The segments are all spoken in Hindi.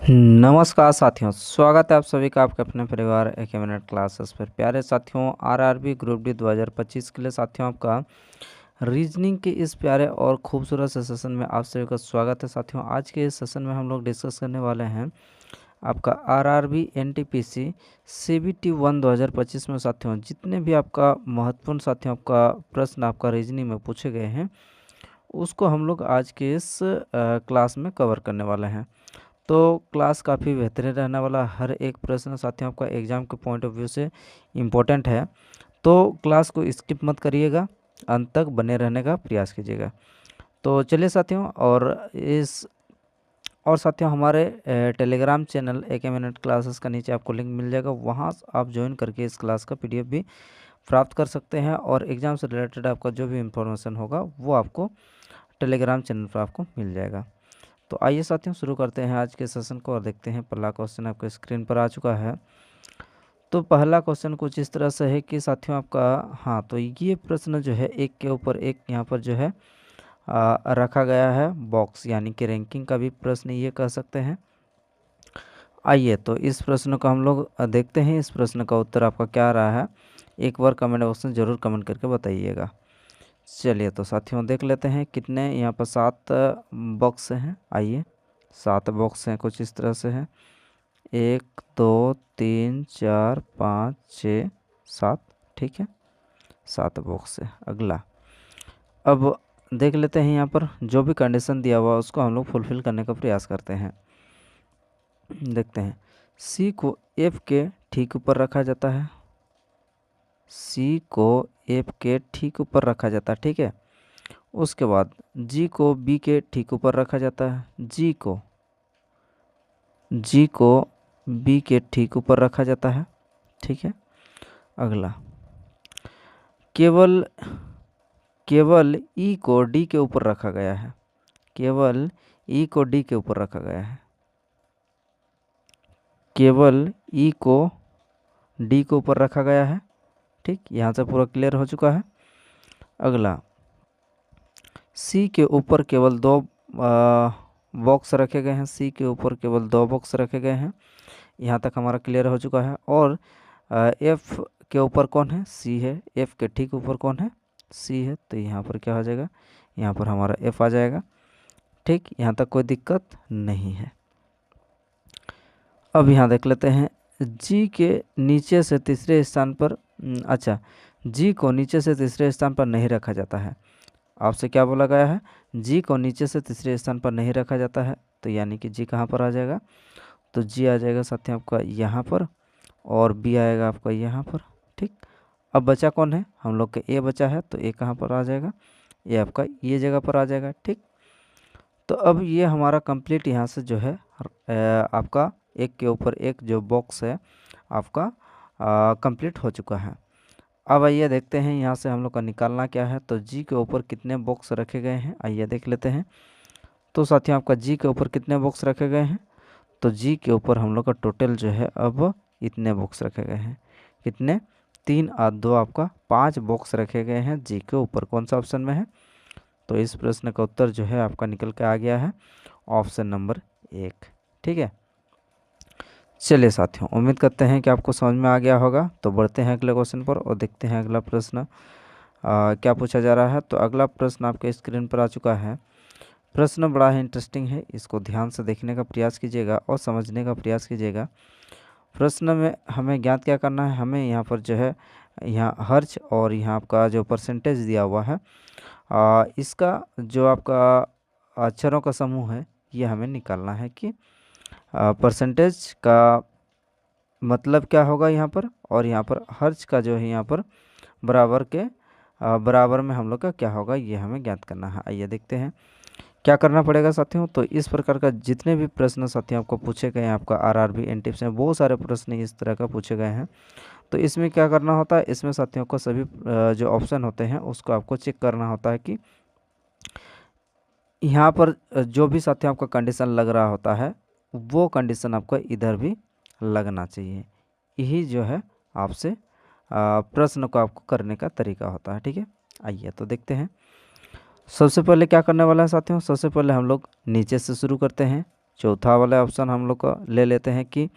नमस्कार साथियों, स्वागत है आप सभी का आपके अपने परिवार एक मिनट क्लासेस पर। प्यारे साथियों, आरआरबी ग्रुप डी 2025 के लिए साथियों आपका रीजनिंग के इस प्यारे और खूबसूरत से सेशन में आप सभी का स्वागत है। साथियों, आज के इस सेशन में हम लोग डिस्कस करने वाले हैं आपका आरआरबी एनटीपीसी सीबीटी 1 2025 में साथियों जितने भी आपका महत्वपूर्ण साथियों आपका प्रश्न आपका रीजनिंग में पूछे गए हैं उसको हम लोग आज के इस क्लास में कवर करने वाले हैं। तो क्लास काफ़ी बेहतरीन रहने वाला, हर एक प्रश्न साथियों आपका एग्ज़ाम के पॉइंट ऑफ व्यू से इम्पोर्टेंट है। तो क्लास को स्किप मत करिएगा, अंत तक बने रहने का प्रयास कीजिएगा। तो चलिए साथियों, और साथियों हमारे टेलीग्राम चैनल एक मिनट क्लासेस का नीचे आपको लिंक मिल जाएगा, वहाँ आप ज्वाइन करके इस क्लास का पीडीएफ भी प्राप्त कर सकते हैं और एग्ज़ाम से रिलेटेड आपका जो भी इंफॉर्मेशन होगा वो आपको टेलीग्राम चैनल पर आपको मिल जाएगा। तो आइए साथियों शुरू करते हैं आज के सेशन को और देखते हैं पहला क्वेश्चन आपके स्क्रीन पर आ चुका है। तो पहला क्वेश्चन कुछ इस तरह से है कि साथियों आपका तो ये प्रश्न जो है एक के ऊपर एक यहाँ पर जो है रखा गया है बॉक्स, यानी कि रैंकिंग का भी प्रश्न ये कह सकते हैं। आइए तो इस प्रश्न को हम लोग देखते हैं, इस प्रश्न का उत्तर आपका क्या आ रहा है, एक बार कमेंट बॉक्स में ज़रूर कमेंट करके बताइएगा। चलिए तो साथियों देख लेते हैं कितने यहाँ पर 7 बॉक्स हैं। आइए 7 बॉक्स हैं, कुछ इस तरह से हैं, 1 2 3 4 5 6 7, ठीक है 7 बॉक्स है। अगला अब देख लेते हैं, यहाँ पर जो भी कंडीशन दिया हुआ उसको हम लोग फुलफिल करने का प्रयास करते हैं। देखते हैं, सी को एफ के ठीक ऊपर रखा जाता है, सी को एफ के ठीक ऊपर रखा जाता है, ठीक है। उसके बाद जी को बी के ठीक ऊपर रखा जाता है, जी को बी के ठीक ऊपर रखा जाता है, ठीक है। अगला केवल ई को डी के ऊपर रखा गया है, केवल ई को डी के ऊपर रखा गया है, केवल ई को डी के ऊपर रखा गया है, ठीक। यहाँ से पूरा क्लियर हो चुका है। अगला सी के ऊपर केवल 2 बॉक्स रखे गए हैं, सी के ऊपर केवल 2 बॉक्स रखे गए हैं, यहाँ तक हमारा क्लियर हो चुका है। और एफ के ऊपर कौन है, सी है, एफ के ठीक ऊपर कौन है, सी है, तो यहाँ पर क्या हो जाएगा, यहाँ पर हमारा एफ आ जाएगा, ठीक। यहाँ तक कोई दिक्कत नहीं है। अब यहाँ देख लेते हैं, जी के नीचे से तीसरे स्थान पर अच्छा, जी को नीचे से तीसरे स्थान पर नहीं रखा जाता है। आपसे क्या बोला गया है, जी को नीचे से तीसरे स्थान पर नहीं रखा जाता है, तो यानी कि जी कहाँ पर आ जाएगा, तो जी आ जाएगा साथियों आपका यहाँ पर और बी आएगा आपका यहाँ पर, ठीक। अब बचा कौन है, हम लोग का ए बचा है, तो ए कहाँ पर आ जाएगा, ये आपका ये जगह पर आ जाएगा, ठीक। तो अब ये हमारा कंप्लीट यहाँ से जो है आपका एक के ऊपर एक जो बॉक्स है आपका कंप्लीट हो चुका है। अब आइए देखते हैं यहाँ से हम लोग का निकालना क्या है। तो जी के ऊपर कितने बॉक्स रखे गए हैं, आइए देख लेते हैं। तो साथियों आपका जी के ऊपर कितने बॉक्स रखे गए हैं, तो जी के ऊपर हम लोग का टोटल जो है अब इतने बॉक्स रखे गए हैं, कितने, 3 और 2 आपका 5 बॉक्स रखे गए हैं जी के ऊपर। कौन सा ऑप्शन में है, तो इस प्रश्न का उत्तर जो है आपका निकल के आ गया है ऑप्शन नंबर 1, ठीक है। चलिए साथियों, उम्मीद करते हैं कि आपको समझ में आ गया होगा। तो बढ़ते हैं अगले क्वेश्चन पर और देखते हैं अगला प्रश्न क्या पूछा जा रहा है। तो अगला प्रश्न आपके स्क्रीन पर आ चुका है। प्रश्न बड़ा ही इंटरेस्टिंग है, इसको ध्यान से देखने का प्रयास कीजिएगा और समझने का प्रयास कीजिएगा। प्रश्न में हमें ज्ञात क्या करना है, हमें यहाँ पर जो है यहाँ हर्ष और यहाँ आपका जो परसेंटेज दिया हुआ है इसका जो आपका अक्षरों का समूह है ये हमें निकालना है कि परसेंटेज का मतलब क्या होगा यहाँ पर, और यहाँ पर हर्ष का जो है यहाँ पर बराबर के बराबर में हम लोग का क्या होगा ये हमें ज्ञात करना है। आइए देखते हैं क्या करना पड़ेगा साथियों। तो इस प्रकार का जितने भी प्रश्न साथियों आपको पूछे गए हैं आपका आरआरबी एनटीपीसी में बहुत सारे प्रश्न इस तरह का पूछे गए हैं। तो इसमें क्या करना होता है, इसमें साथियों को सभी जो ऑप्शन होते हैं उसको आपको चेक करना होता है कि यहाँ पर जो भी साथियों आपका कंडीशन लग रहा होता है वो कंडीशन आपको इधर भी लगना चाहिए। यही जो है आपसे प्रश्न को आपको करने का तरीका होता है, ठीक है। आइए तो देखते हैं। सबसे पहले क्या करने वाला है साथियों, सबसे पहले हम लोग नीचे से शुरू करते हैं, चौथा वाला ऑप्शन हम लोग का ले लेते हैं कि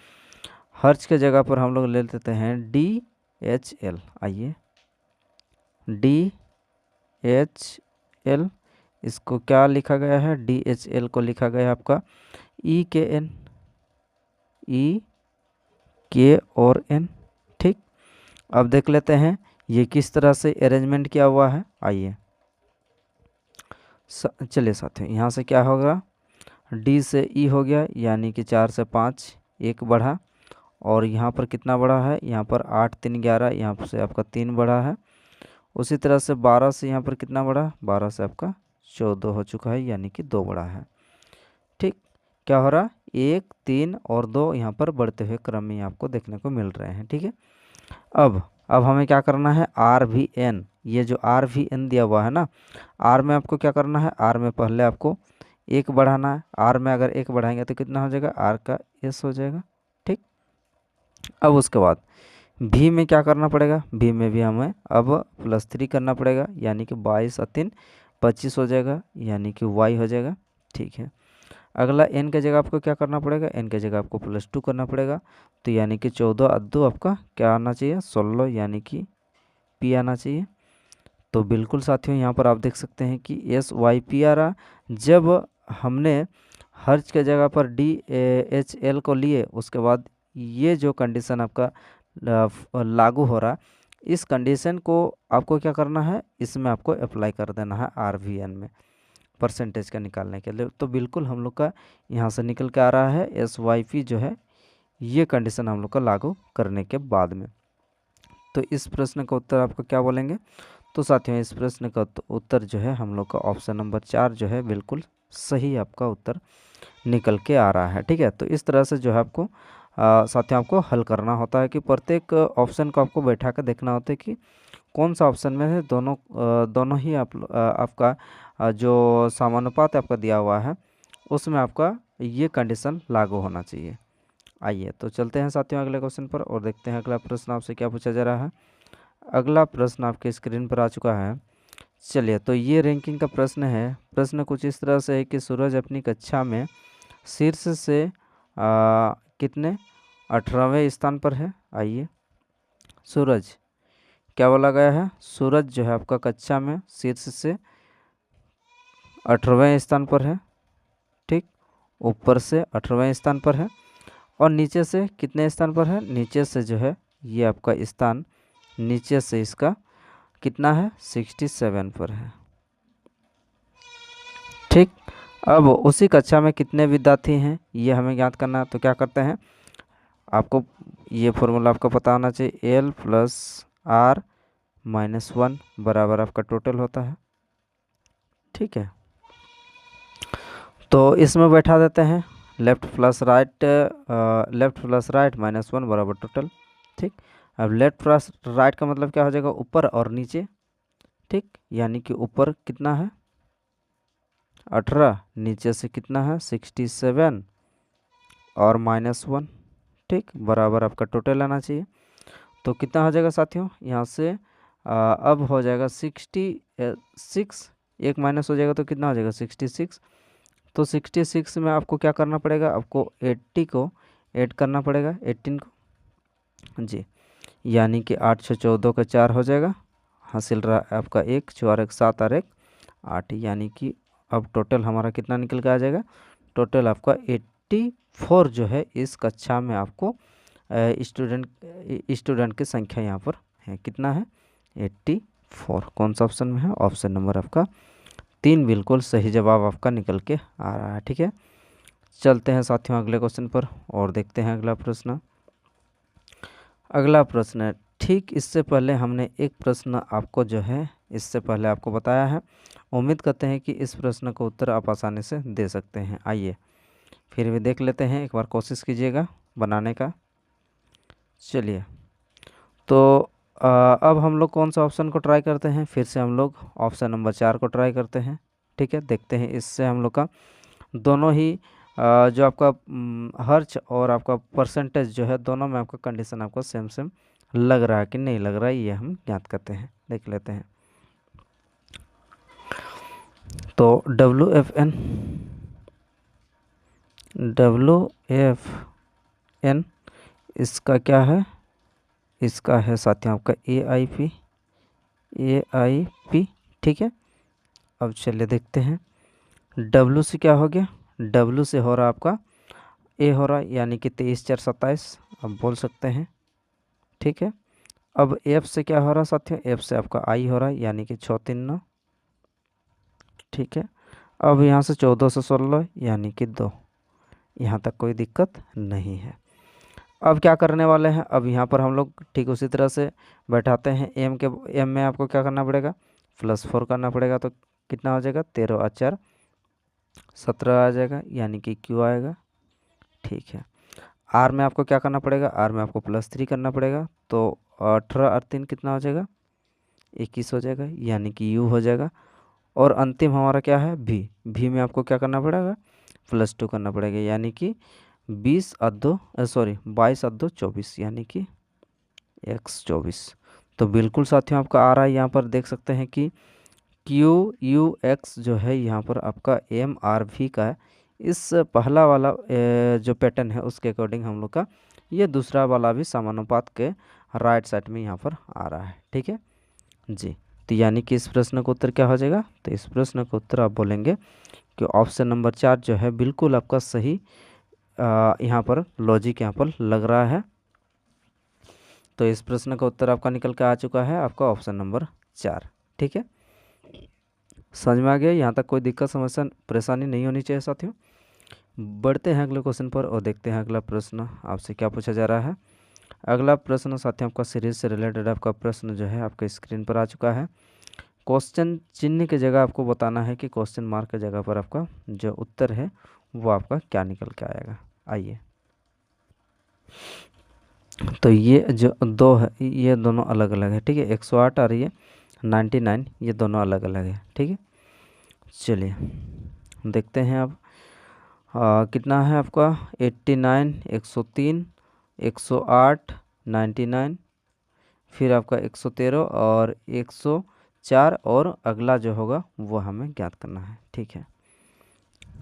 हर्ज के जगह पर हम लोग ले लेते हैं DHL। आइए DHL, इसको क्या लिखा गया है, DHL को लिखा गया है आपका EKN, EK और N। ठीक, अब देख लेते हैं ये किस तरह से अरेंजमेंट किया हुआ है। आइए चलिए साथियों, यहाँ से क्या होगा, D से E हो गया, यानी कि 4 से 5 1 बढ़ा, और यहाँ पर कितना बढ़ा है, यहाँ पर 8 3 11, यहाँ से आपका 3 बढ़ा है। उसी तरह से 12 से यहाँ पर कितना बढ़ा, 12 से आपका 14 हो चुका है, यानी कि 2 बढ़ा है। ठीक, क्या हो रहा, 1 3 और 2 यहाँ पर बढ़ते हुए क्रम में आपको देखने को मिल रहे हैं। ठीक है, अब हमें क्या करना है, RVN, ये जो RVN दिया हुआ है ना, R में आपको क्या करना है, R में पहले आपको 1 बढ़ाना है। R में अगर 1 बढ़ाएंगे तो कितना हो जाएगा, R का S हो जाएगा। ठीक, अब उसके बाद V में क्या करना पड़ेगा, V में भी हमें अब +3 करना पड़ेगा, यानी कि 22 और 3 25 हो जाएगा, यानी कि Y हो जाएगा। ठीक है, अगला N के जगह आपको क्या करना पड़ेगा, N के जगह आपको +2 करना पड़ेगा, तो यानी कि 14 और 2 आपका क्या आना चाहिए, 16, यानी कि P आना चाहिए। तो बिल्कुल साथियों, यहाँ पर आप देख सकते हैं कि SYP आ रहा। जब हमने हर्ज के जगह पर DHL को लिए, उसके बाद ये जो कंडीशन आपका लागू हो रहा, इस कंडीशन को आपको क्या करना है, इसमें आपको अप्लाई कर देना है RVN में परसेंटेज का निकालने के लिए। तो बिल्कुल हम लोग का यहाँ से निकल के आ रहा है SYP जो है, ये कंडीशन हम लोग का लागू करने के बाद में। तो इस प्रश्न का उत्तर आपको क्या बोलेंगे, तो साथियों इस प्रश्न का उत्तर जो है हम लोग का ऑप्शन नंबर 4 जो है बिल्कुल सही आपका उत्तर निकल के आ रहा है। ठीक है, तो इस तरह से जो है आपको साथियों आपको हल करना होता है कि प्रत्येक ऑप्शन को आपको बैठा कर देखना होता है कि कौन सा ऑप्शन में है, दोनों ही आपका जो समानुपात आपका दिया हुआ है उसमें आपका ये कंडीशन लागू होना चाहिए। आइए तो चलते हैं साथियों अगले क्वेश्चन पर और देखते हैं अगला प्रश्न आपसे क्या पूछा जा रहा है। अगला प्रश्न आपके स्क्रीन पर आ चुका है। चलिए, तो ये रैंकिंग का प्रश्न है। प्रश्न कुछ इस तरह से है कि सूरज अपनी कक्षा में शीर्ष से कितने 18वें स्थान पर है। आइए, सूरज क्या बोला गया है, सूरज जो है आपका कक्षा में शीर्ष से 18वें स्थान पर है। ठीक, ऊपर से 18वें स्थान पर है, और नीचे से कितने स्थान पर है, नीचे से जो है ये आपका स्थान नीचे से इसका कितना है, 67 पर है। ठीक, अब उसी कक्षा में कितने विद्यार्थी हैं ये हमें ज्ञात करना है। तो क्या करते हैं, आपको ये फॉर्मूला आपको पता होना चाहिए, L + R - 1 बराबर आपका टोटल होता है। ठीक है, तो इसमें बैठा देते हैं लेफ्ट प्लस राइट -1 बराबर टोटल। ठीक, अब लेफ्ट प्लस राइट का मतलब क्या हो जाएगा, ऊपर और नीचे। ठीक, यानी कि ऊपर कितना है 18, नीचे से कितना है 67 और -1। ठीक, बराबर आपका टोटल आना चाहिए। तो कितना हो जाएगा साथियों, यहाँ से अब हो जाएगा 66, एक माइनस हो जाएगा तो कितना हो जाएगा 66। तो 66 में आपको क्या करना पड़ेगा, आपको 80 को ऐड करना पड़ेगा, 18 को जी, यानी कि 8 6 14 का 4 हो जाएगा, हासिल रहा आपका 1 4 1 7 और 1 8, यानी कि अब टोटल हमारा कितना निकल के आ जाएगा, टोटल आपका 84 जो है इस कक्षा में आपको स्टूडेंट की संख्या यहाँ पर है, कितना है 84। कौन सा ऑप्शन में है, ऑप्शन नंबर आपका 3 बिल्कुल सही जवाब आपका निकल के आ रहा है। ठीक है, चलते हैं साथियों अगले क्वेश्चन पर और देखते हैं अगला प्रश्न। अगला प्रश्न, ठीक इससे पहले हमने एक प्रश्न आपको जो है इससे पहले आपको बताया है। उम्मीद करते हैं कि इस प्रश्न का उत्तर आप आसानी से दे सकते हैं। आइए फिर भी देख लेते हैं, एक बार कोशिश कीजिएगा बनाने का। चलिए, तो अब हम लोग कौन सा ऑप्शन को ट्राई करते हैं, फिर से हम लोग ऑप्शन नंबर 4 को ट्राई करते हैं। ठीक है, देखते हैं इससे हम लोग का दोनों ही जो आपका हर्ज और आपका परसेंटेज जो है दोनों में आपका कंडीशन आपको सेम सेम लग रहा है कि नहीं लग रहा है, ये हम ज्ञात करते हैं, देख लेते हैं। तो WFN WFN इसका क्या है, इसका है साथियों आपका AIP, ठीक है। अब चलिए देखते हैं W से क्या हो गया, W से हो रहा आपका A हो रहा, यानी कि 23 4 27 अब बोल सकते हैं, ठीक है। अब F से क्या हो रहा साथियों, F से आपका I हो रहा है, यानी कि 6 3 9, ठीक है। अब यहाँ से 14 से 16 यानी कि 2, यहाँ तक कोई दिक्कत नहीं है। अब क्या करने वाले हैं, अब यहाँ पर हम लोग ठीक उसी तरह से बैठाते हैं। M में आपको क्या करना पड़ेगा, +4 करना पड़ेगा, तो कितना हो जाएगा, 13 और 4 17 आ जाएगा, यानी कि Q आएगा, ठीक है। R में आपको क्या करना पड़ेगा, R में आपको +3 करना पड़ेगा, तो 18 और 3 कितना हो जाएगा, 21 हो जाएगा, यानी कि U हो जाएगा। और अंतिम हमारा क्या है, V में आपको क्या करना पड़ेगा, +2 करना पड़ेगा, यानी कि 22 और 2 24, यानी कि X 24। तो बिल्कुल साथियों आपका आ रहा है, यहाँ पर देख सकते हैं कि QUX जो है यहाँ पर आपका MRV का है। इस पहला वाला जो पैटर्न है उसके अकॉर्डिंग हम लोग का ये दूसरा वाला भी समानुपात के राइट साइड में यहाँ पर आ रहा है, ठीक है जी। तो यानी कि इस प्रश्न का उत्तर क्या हो जाएगा, तो इस प्रश्न का उत्तर आप बोलेंगे कि ऑप्शन नंबर 4 जो है बिल्कुल आपका सही यहाँ पर लॉजिक यहाँ पर लग रहा है। तो इस प्रश्न का उत्तर आपका निकल के आ चुका है, आपका ऑप्शन नंबर 4, ठीक है। समझ में आ गया, यहाँ तक कोई दिक्कत समस्या परेशानी नहीं होनी चाहिए साथियों। बढ़ते हैं अगले क्वेश्चन पर और देखते हैं अगला प्रश्न आपसे क्या पूछा जा रहा है। अगला प्रश्न साथियों आपका सीरीज से रिलेटेड आपका प्रश्न जो है आपके स्क्रीन पर आ चुका है। क्वेश्चन चिन्ह की जगह आपको बताना है कि क्वेश्चन मार्क की जगह पर आपका जो उत्तर है वो आपका क्या निकल के आएगा। आइए, तो ये जो दो है ये दोनों अलग अलग है, ठीक है। 108 और ये 99 ये दोनों अलग अलग है, ठीक है। चलिए देखते हैं अब कितना है आपका 89 103 108 99, फिर आपका 113 और 104 और अगला जो होगा वो हमें ज्ञात करना है, ठीक है।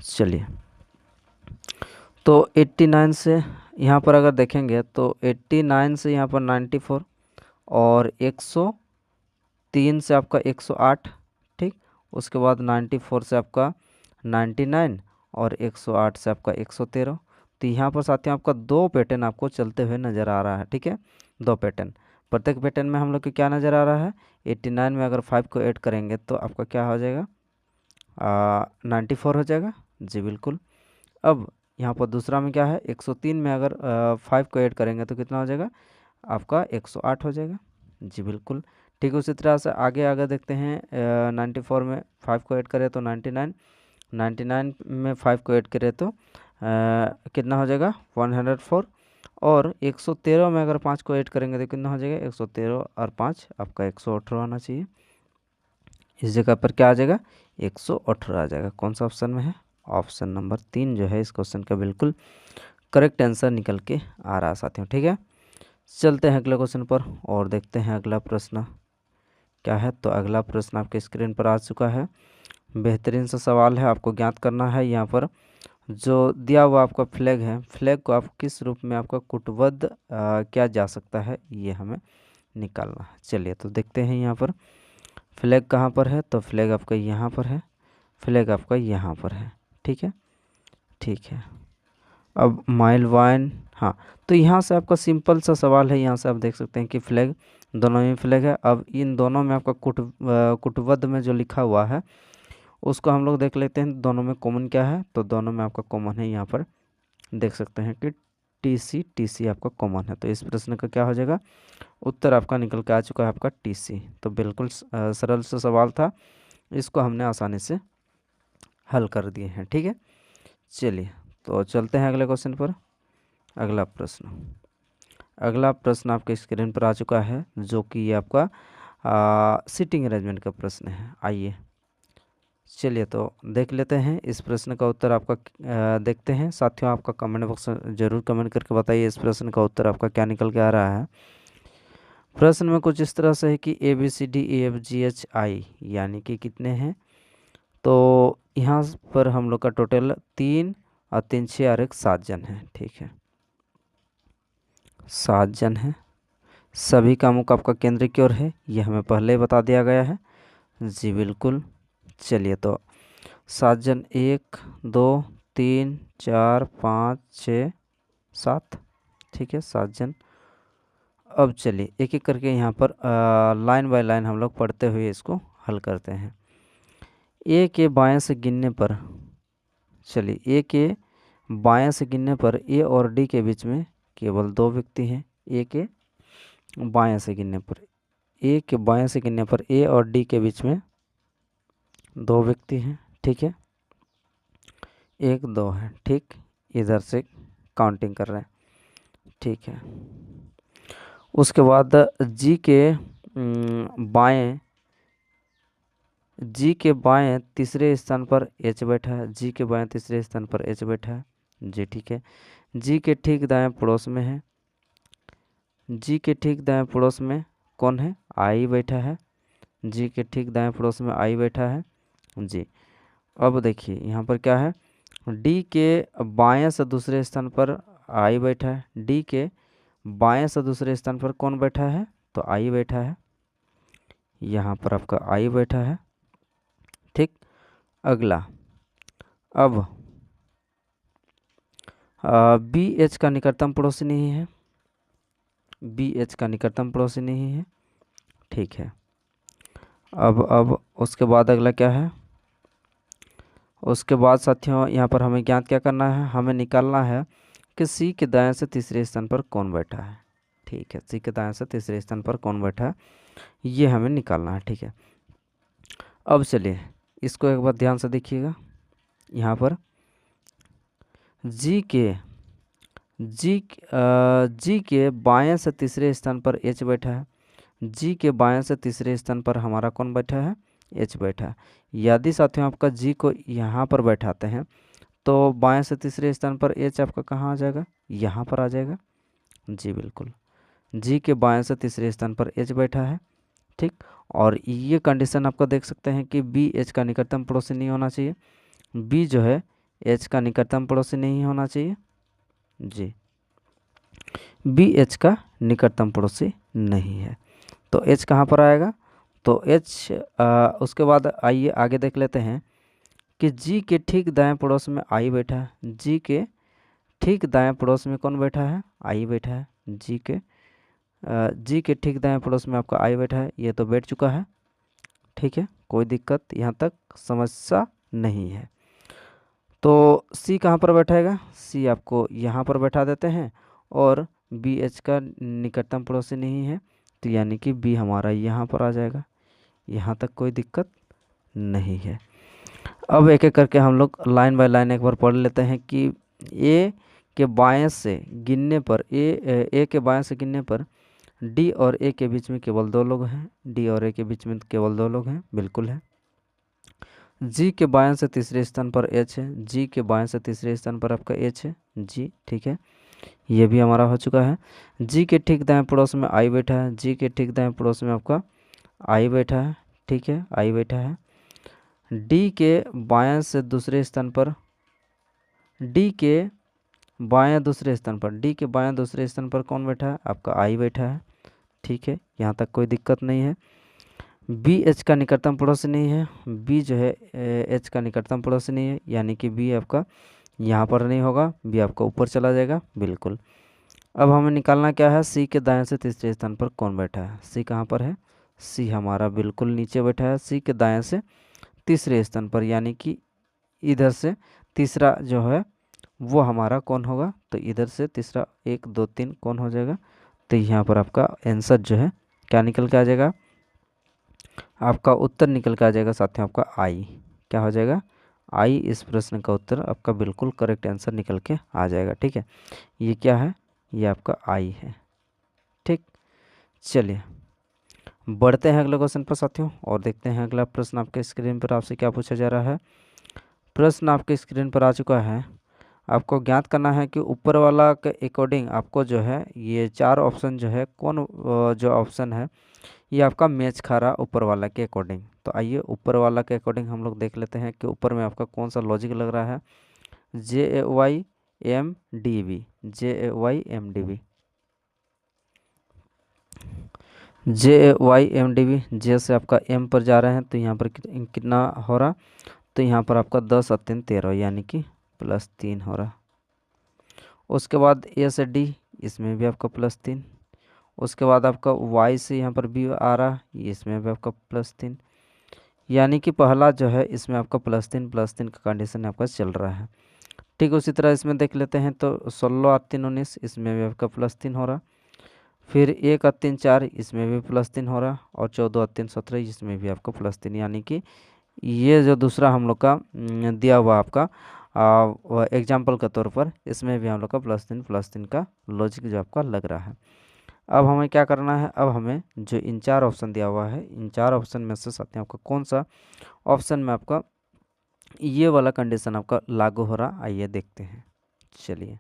चलिए तो 89 से यहाँ पर अगर देखेंगे तो 89 से यहाँ पर 94 और 103 से आपका 108, ठीक। उसके बाद 94 से आपका 99 और 108 से आपका 113। तो यहाँ पर साथियों आपका दो पैटर्न आपको चलते हुए नज़र आ रहा है, ठीक है। दो पैटर्न, प्रत्येक पैटर्न में हम लोग को क्या नज़र आ रहा है, 89 में अगर 5 को ऐड करेंगे तो आपका क्या हो जाएगा 94 हो जाएगा जी, बिल्कुल। अब यहाँ पर दूसरा में क्या है 103 में अगर 5 को ऐड करेंगे तो कितना हो जाएगा आपका 108 हो जाएगा जी, बिल्कुल। ठीक उसी तरह से आगे आगे देखते हैं 94 में 5 को ऐड करें तो 99, 99 में 5 को ऐड करें तो कितना हो जाएगा 104, और 113 में अगर 5 को ऐड करेंगे तो कितना हो जाएगा 113 और 5 आपका 118 आना चाहिए। इस जगह पर क्या आ जाएगा 118 आ जाएगा। कौन सा ऑप्शन में है, ऑप्शन नंबर 3 जो है इस क्वेश्चन का बिल्कुल करेक्ट आंसर निकल के आ रहा है साथियों, ठीक है। चलते हैं अगले क्वेश्चन पर और देखते हैं अगला प्रश्न क्या है। तो अगला प्रश्न आपके स्क्रीन पर आ चुका है। बेहतरीन सा सवाल है, आपको ज्ञात करना है यहाँ पर जो दिया हुआ आपका फ्लैग है, फ्लैग को आप किस रूप में आपका कूटबद्ध किया जा सकता है ये हमें निकालना है। चलिए तो देखते हैं यहाँ पर फ्लैग कहाँ पर है, तो फ्लैग आपका यहाँ पर है, फ्लैग आपका यहाँ पर है, ठीक है, ठीक है। अब माइल वाइन, हाँ, तो यहाँ से आपका सिंपल सा सवाल है, यहाँ से आप देख सकते हैं कि फ्लैग दोनों में फ्लैग है। अब इन दोनों में आपका कुटबद्ध में जो लिखा हुआ है उसको हम लोग देख लेते हैं दोनों में कॉमन क्या है। तो दोनों में आपका कॉमन है, यहाँ पर देख सकते हैं कि TC आपका कॉमन है। तो इस प्रश्न का क्या हो जाएगा, उत्तर आपका निकल के आ चुका है आपका TC। तो बिल्कुल सरल सा सवाल था, इसको हमने आसानी से हल कर दिए हैं, ठीक है। चलिए तो चलते हैं अगले क्वेश्चन पर। अगला प्रश्न आपके स्क्रीन पर आ चुका है जो कि ये आपका सीटिंग अरेंजमेंट का प्रश्न है। आइए चलिए तो देख लेते हैं इस प्रश्न का उत्तर आपका देखते हैं साथियों। आपका कमेंट बॉक्स में ज़रूर कमेंट करके बताइए इस प्रश्न का उत्तर आपका क्या निकल के आ रहा है। प्रश्न में कुछ इस तरह से है कि ABCDEFGHI यानी कि कितने हैं, तो यहाँ पर हम लोग का टोटल 3 और 3 6 और 1 7 जन है। ठीक है, 7 जन है। सभी कामों का आपका केंद्र की ओर है, ये हमें पहले ही बता दिया गया है। जी बिल्कुल। चलिए तो 7 जन, 1 2 3 4 5 6 7। ठीक है, 7 जन। अब चलिए एक एक करके यहाँ पर लाइन बाय लाइन हम लोग पढ़ते हुए इसको हल करते हैं। ए के बाएं से गिनने पर, चलिए ए के बाएं से गिनने पर ए और डी के बीच में केवल 2 व्यक्ति हैं। ए के बाएं से गिनने पर, ए के बाएं से गिनने पर ए और डी के बीच में 2 व्यक्ति हैं। ठीक है, 1 2 है। ठीक, इधर से काउंटिंग कर रहे हैं। ठीक है, उसके बाद बाएं जी के बाएं तीसरे स्थान पर एच बैठा है। जी के बाएं तीसरे स्थान पर एच बैठा है। जी ठीक है, जी के ठीक दाएं पड़ोस में है। जी के ठीक दाएं पड़ोस में कौन है? आई बैठा है। जी के ठीक दाएं पड़ोस में आई बैठा है। जी, अब देखिए यहाँ पर क्या है, डी के बाएं से दूसरे स्थान पर आई बैठा है। डी के बाएं से दूसरे स्थान पर कौन बैठा है? तो आई बैठा है। यहाँ पर आपका आई बैठा है। ठीक, अगला, अब बी एच का निकटतम पड़ोसी नहीं है। बी एच का निकटतम पड़ोसी नहीं है। ठीक है, अब उसके बाद अगला क्या है? उसके बाद साथियों यहाँ पर हमें ज्ञात क्या करना है? हमें निकालना है कि सी के दाएं से तीसरे स्थान पर कौन बैठा है। ठीक है, सी के दाएं से तीसरे स्थान पर कौन बैठा है, ये हमें निकालना है। ठीक है, अब चलिए इसको एक बार ध्यान से देखिएगा। यहाँ पर जी के बाएं से तीसरे स्थान पर एच बैठा है। जी के बाएं से तीसरे स्थान पर हमारा कौन बैठा है? एच बैठा है। यदि साथियों आपका जी को यहाँ पर बैठाते हैं तो बाएं से तीसरे स्थान पर एच आपका कहाँ आ जाएगा? यहाँ पर आ जाएगा। जी बिल्कुल, जी के बाएं से तीसरे स्थान पर एच बैठा है। ठीक, और ये कंडीशन आपका देख सकते हैं कि बी एच का निकटतम पड़ोसी नहीं होना चाहिए। बी जो है एच का निकटतम पड़ोसी नहीं होना चाहिए। जी, बी एच का निकटतम पड़ोसी नहीं है, तो एच कहाँ पर आएगा? तो एच उसके बाद आइए आगे देख लेते हैं कि जी के ठीक दाएं पड़ोस में आई बैठा है। जी के ठीक दाएं पड़ोस में कौन बैठा है? आई बैठा है। जी के ठीक दाएं पड़ोस में आपका आई बैठा है, ये तो बैठ चुका है। ठीक है, कोई दिक्कत यहाँ तक समस्या नहीं है। तो सी कहाँ पर बैठाएगा? सी आपको यहाँ पर बैठा देते हैं, और बी एच का निकटतम पड़ोसी नहीं है, तो यानी कि बी हमारा यहाँ पर आ जाएगा। यहाँ तक कोई दिक्कत नहीं है। अब एक एक करके हम लोग लाइन बाय लाइन एक बार पढ़ लेते हैं कि ए के बाएं से गिनने पर ए के बाएं से गिनने पर डी और ए के बीच में केवल 2 लोग हैं। डी और ए के बीच में केवल 2 लोग हैं, बिल्कुल है। जी के बाएं से तीसरे स्थान पर एच है। जी के बाएं से तीसरे स्थान पर आपका एच है। जी ठीक है, ये भी हमारा हो चुका है। जी के ठीक दाएं पड़ोस में आई बैठा है। जी के ठीक दाएं पड़ोस में आपका आई बैठा है। ठीक है, आई बैठा है। डी के बाएं से दूसरे स्थान पर, डी के बाएं दूसरे स्थान पर, डी के बाएं दूसरे स्थान पर कौन बैठा है? आपका आई बैठा है। ठीक है, यहाँ तक कोई दिक्कत नहीं है। बी एच का निकटतम पड़ोसी नहीं है। बी जो है एच का निकटतम पड़ोसी नहीं है, यानी कि बी आपका यहाँ पर नहीं होगा, बी आपका ऊपर चला जाएगा। बिल्कुल, अब हमें निकालना क्या है? सी के दाएं से तीसरे स्थान पर कौन बैठा है? सी कहाँ पर है? सी हमारा बिल्कुल नीचे बैठा है। सी के दाएं से तीसरे स्थान पर, यानी कि इधर से तीसरा जो है वो हमारा कौन होगा? तो इधर से तीसरा 1 2 3 कौन हो जाएगा? तो यहाँ पर आपका आंसर जो है क्या निकल के आ जाएगा? आपका उत्तर निकल के आ जाएगा साथियों आपका आई। क्या हो जाएगा? आई। इस प्रश्न का उत्तर आपका बिल्कुल करेक्ट आंसर निकल के आ जाएगा। ठीक है, ये क्या है? ये आपका आई है। ठीक, चलिए बढ़ते हैं अगले क्वेश्चन पर साथियों, और देखते हैं अगला प्रश्न आपके स्क्रीन पर आपसे क्या पूछा जा रहा है। प्रश्न आपके स्क्रीन पर आ चुका है। आपको ज्ञात करना है कि ऊपर वाला के अकॉर्डिंग आपको जो है ये 4 ऑप्शन जो है कौन जो ऑप्शन है ये आपका मैच खा रहा ऊपर वाला के अकॉर्डिंग। तो आइए ऊपर वाला के अकॉर्डिंग हम लोग देख लेते हैं कि ऊपर में आपका कौन सा लॉजिक लग रहा है। JAYMDB, JAYMDB, JAYMDB। जे से आपका एम पर जा रहे हैं तो यहाँ पर कितना हो रहा, तो यहाँ पर आपका 10 और 3 13, यानी कि +3 हो रहा। उसके बाद ए से डी, इसमें भी आपका +3। उसके बाद आपका वाई से यहाँ पर भी आ रहा, इसमें भी आपका +3, यानी कि पहला जो है इसमें आपका +3 का कंडीशन आपका चल रहा है। ठीक उसी तरह इसमें देख लेते हैं तो 16 और 3 19, इसमें भी आपका +3 हो रहा। फिर 1 और 3 4, इसमें भी +3 हो रहा। और 14 और 3 17, इसमें भी आपका +3, यानी कि ये जो दूसरा हम लोग का दिया हुआ आपका एग्जाम्पल के तौर पर, इसमें भी हम लोग का +3 का लॉजिक जो आपका लग रहा है। अब हमें क्या करना है, अब हमें जो इन 4 ऑप्शन दिया हुआ है, इन 4 ऑप्शन में से साथियों आपका कौन सा ऑप्शन में आपका ये वाला कंडीशन आपका लागू हो रहा, आइए देखते हैं। चलिए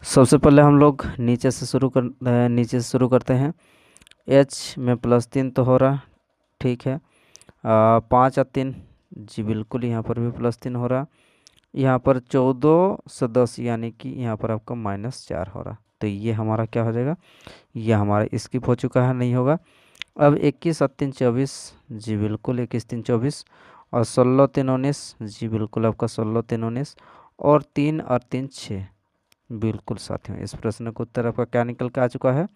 सबसे पहले हम लोग नीचे से शुरू करते हैं। एच में +3 तो हो रहा, ठीक है। 5 और 3, जी बिल्कुल यहाँ पर भी +3 हो रहा। यहाँ पर 14 से 10, यानी कि यहाँ पर आपका -4 हो रहा। तो ये हमारा क्या हो जाएगा, ये हमारा स्किप हो चुका है, नहीं होगा। अब 21 और 3 24, जी बिल्कुल 21 3 24। और 16 3 19, जी बिल्कुल आपका 16 3 19। और 3 और 3 6, बिल्कुल साथियों इस प्रश्न का उत्तर आपका क्या निकल के आ चुका है,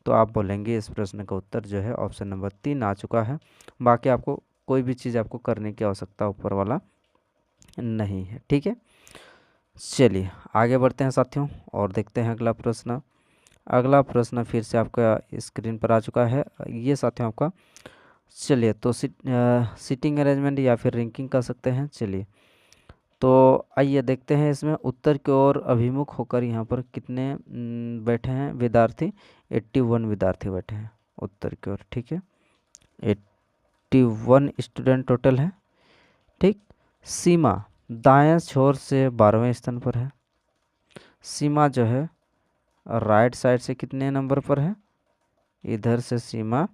तो आप बोलेंगे इस प्रश्न का उत्तर जो है ऑप्शन नंबर 3 आ चुका है। बाकी आपको कोई भी चीज़ आपको करने की आवश्यकता ऊपर वाला नहीं है, ठीक है। चलिए आगे बढ़ते हैं साथियों और देखते हैं अगला प्रश्न। अगला प्रश्न फिर से आपका स्क्रीन पर आ चुका है, ये साथियों आपका। चलिए तो सीटिंग अरेंजमेंट या फिर रैंकिंग कर सकते हैं। चलिए तो आइए देखते हैं इसमें उत्तर की ओर अभिमुख होकर यहाँ पर कितने बैठे हैं विद्यार्थी। 81 विद्यार्थी बैठे हैं उत्तर की ओर, ठीक है। 81 स्टूडेंट टोटल है, ठीक। सीमा दाएं छोर से 12वें स्थान पर है। सीमा जो है राइट साइड से कितने नंबर पर है, इधर से सीमा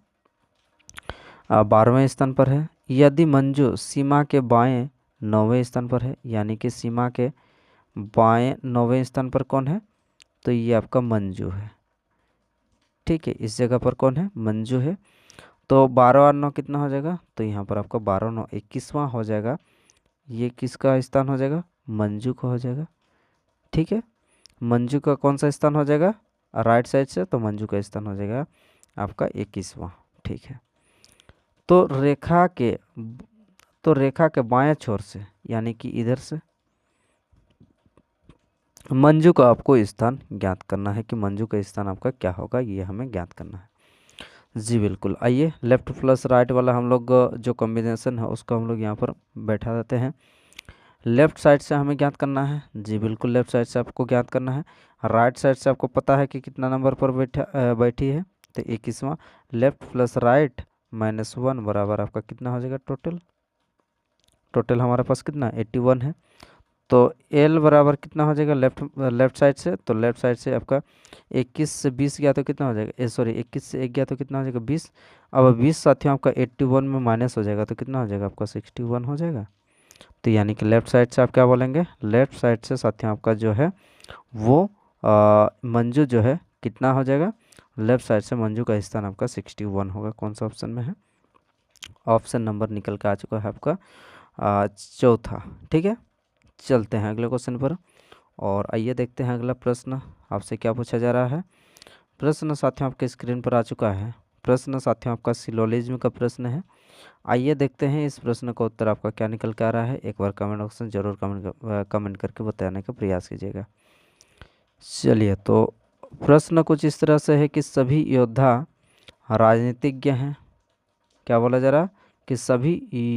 12वें स्थान पर है। यदि मंजू सीमा के बाएं 9वें स्थान पर है, यानी कि सीमा के बाएं 9वें स्थान पर कौन है, तो ये आपका मंजू है, ठीक है। इस जगह पर कौन है, मंजू है। तो 12 और 9 कितना हो जाएगा, तो यहाँ पर आपका 12 9 21वां हो जाएगा। ये किसका स्थान हो जाएगा, मंजू का हो जाएगा, ठीक है। मंजू का कौन सा स्थान हो जाएगा, राइट साइड से, तो मंजू का स्थान हो जाएगा आपका 21वां, ठीक है। तो रेखा के बाएं छोर से, यानी कि इधर से मंजू का आपको स्थान ज्ञात करना है कि मंजू का स्थान आपका क्या होगा, ये हमें ज्ञात करना है। जी बिल्कुल, आइए लेफ्ट प्लस राइट वाला हम लोग जो कॉम्बिनेशन है उसको हम लोग यहाँ पर बैठा देते हैं। लेफ्ट साइड से हमें ज्ञात करना है, जी बिल्कुल लेफ्ट साइड से आपको ज्ञात करना है। राइट साइड से आपको पता है कि कितना नंबर पर बैठी है, तो 21वां। लेफ्ट प्लस राइट -1 बराबर आपका कितना हो जाएगा, टोटल हमारे पास कितना 81 है। तो एल बराबर कितना हो जाएगा लेफ्ट साइड से, तो लेफ्ट साइड से आपका 21 से 20 गया तो कितना हो जाएगा, सॉरी 21 से 1 गया तो कितना हो जाएगा 20। अब 20 साथियों आपका 81 में माइनस हो जाएगा तो कितना हो जाएगा आपका 61 हो जाएगा। तो यानी कि लेफ्ट साइड से आप क्या बोलेंगे, लेफ्ट साइड से साथियों आपका जो है वो मंजू जो है कितना हो जाएगा, लेफ्ट साइड से मंजू का स्थान आपका 61 होगा। कौन सा ऑप्शन में है, ऑप्शन नंबर निकल के आ चुका है आपका चौथा, ठीक है। चलते हैं अगले क्वेश्चन पर और आइए देखते हैं अगला प्रश्न आपसे क्या पूछा जा रहा है। प्रश्न साथियों आपके स्क्रीन पर आ चुका है। प्रश्न साथियों आपका सिलोजिज्म का प्रश्न है। आइए देखते हैं इस प्रश्न का उत्तर आपका क्या निकल के आ रहा है। एक बार कमेंट ऑप्शन जरूर कमेंट करके बताने का प्रयास कीजिएगा। चलिए तो प्रश्न कुछ इस तरह से है कि सभी योद्धा राजनीतिज्ञ हैं। क्या बोला जा रहा, कि सभी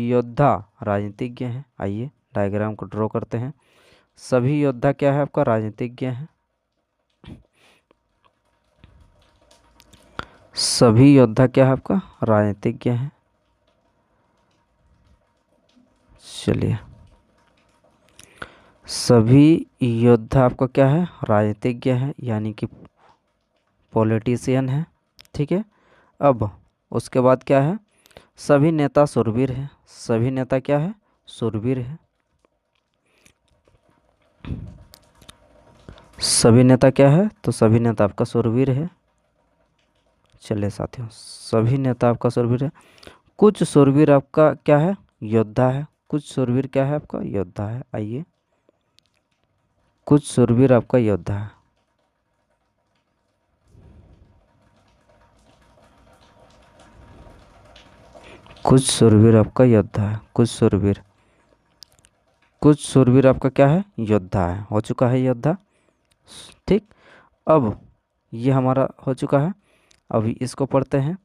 योद्धा राजनीतिज्ञ हैं। आइए डायग्राम को ड्रॉ करते हैं। सभी योद्धा क्या है आपका, राजनीतिज्ञ हैं। सभी योद्धा क्या है आपका, राजनीतिज्ञ हैं। चलिए सभी योद्धा आपका क्या है, राजनीतिज्ञ है, यानी कि पॉलिटिशियन है, ठीक है। अब उसके बाद क्या है, सभी नेता शूरवीर है, सभी नेता क्या है, शूरवीर है। सभी नेता क्या है, तो सभी नेता आपका शूरवीर है। चलिए साथियों, सभी नेता आपका शूरवीर है। कुछ शूरवीर आपका क्या है, योद्धा है। कुछ शूरवीर क्या है आपका, योद्धा है। आइए, कुछ शूरवीर आपका योद्धा है। कुछ शूरवीर आपका योद्धा है, कुछ शूरवीर, कुछ शूरवीर आपका क्या है, योद्धा है। हो चुका है योद्धा, ठीक। अब ये हमारा हो चुका है। अभी इसको पढ़ते हैं।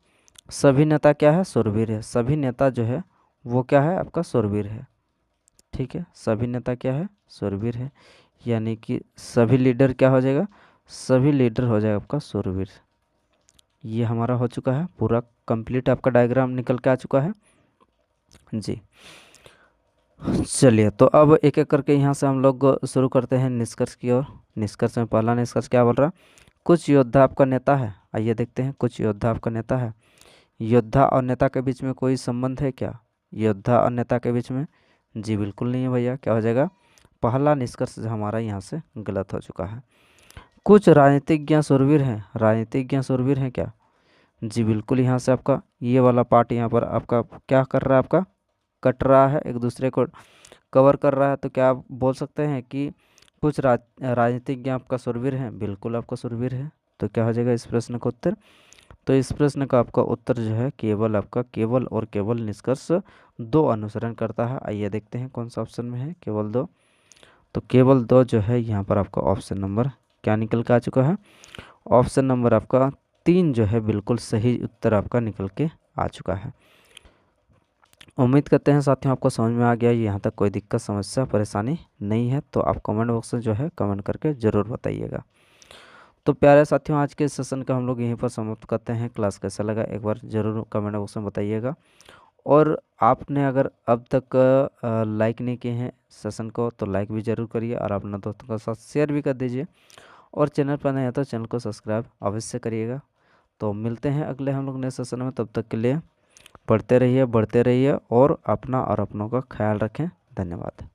सभी नेता क्या है, शूरवीर है। सभी नेता जो है वो क्या है आपका, शूरवीर है। ठीक है, सभी नेता क्या है, शूरवीर है। यानी कि सभी लीडर क्या हो जाएगा, सभी लीडर हो जाएगा आपका शूरवीर। ये हमारा हो चुका है, पूरा कंप्लीट आपका डायग्राम निकल के आ चुका है जी। चलिए, तो अब एक एक करके यहाँ से हम लोग शुरू करते हैं निष्कर्ष की ओर। निष्कर्ष में पहला निष्कर्ष क्या बोल रहा है, कुछ योद्धा आपका नेता है। आइए देखते हैं, कुछ योद्धा आपका नेता है। योद्धा और नेता के बीच में कोई संबंध है क्या, योद्धा और नेता के बीच में, जी बिल्कुल नहीं है भैया। क्या हो जाएगा, पहला निष्कर्ष हमारा यहाँ से गलत हो चुका है। कुछ राजनीतिज्ञ शूरवीर हैं, राजनीतिज्ञ शूरवीर हैं क्या, जी बिल्कुल। यहाँ से आपका ये वाला पार्ट यहाँ पर आपका क्या कर रहा है, आपका कट रहा है, एक दूसरे को कवर कर रहा है। तो क्या आप बोल सकते हैं कि कुछ राजनीतिज्ञ आपका शूरवीर हैं, बिल्कुल आपका शूरवीर है। तो क्या हो जाएगा इस प्रश्न का उत्तर, तो इस प्रश्न का आपका उत्तर जो है केवल आपका, केवल और केवल निष्कर्ष 2 अनुसरण करता है। आइए देखते हैं कौन सा ऑप्शन में है, केवल 2। तो केवल 2 जो है यहाँ पर आपका ऑप्शन नंबर क्या निकल के आ चुका है, ऑप्शन नंबर आपका 3 जो है बिल्कुल सही उत्तर आपका निकल के आ चुका है। उम्मीद करते हैं साथियों आपको समझ में आ गया। यहाँ तक कोई दिक्कत, समस्या, परेशानी नहीं है तो आप कमेंट बॉक्स में जो है कमेंट करके ज़रूर बताइएगा। तो प्यारे साथियों, आज के सेशन का हम लोग यहीं पर समाप्त करते हैं। क्लास कैसा लगा एक बार ज़रूर कमेंट बॉक्स में बताइएगा। और आपने अगर अब तक लाइक नहीं किए हैं सेशन को तो लाइक भी ज़रूर करिए और अपने दोस्तों के साथ शेयर भी कर दीजिए। और चैनल पर नए हैं तो चैनल को सब्सक्राइब अवश्य करिएगा। तो मिलते हैं अगले हम लोग नए सेशन में, तब तक के लिए पढ़ते रहिए, बढ़ते रहिए और अपना और अपनों का ख्याल रखें। धन्यवाद।